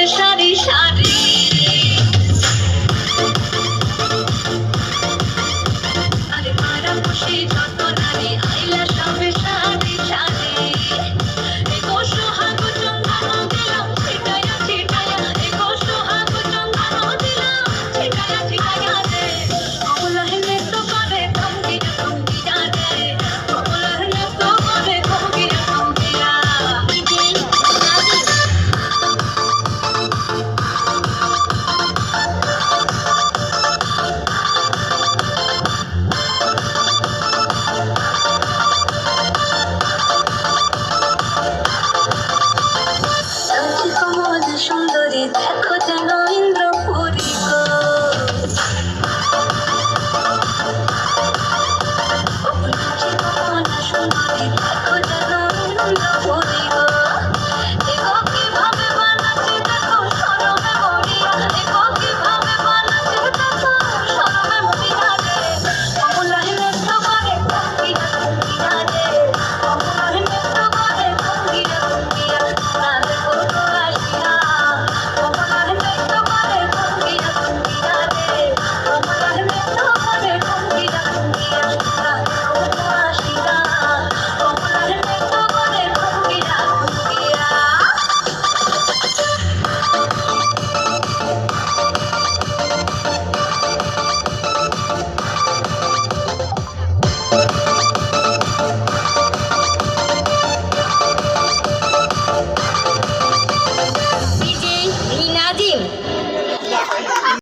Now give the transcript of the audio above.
সারি সারি আরে পাড়া বসে যত নারী আইলা সবে সারি সারি এগো সোহাগ চন্দন দিলাম ছিটায়া ছিটায়া এগো সোহাগ চন্দন দিলাম ছিটায়া ছিটায়া রে কমলা হেলে তো করে থমকিয়া রে কমলা হেলে তো করে থমকিয়া সুন্দরী দেখো যেন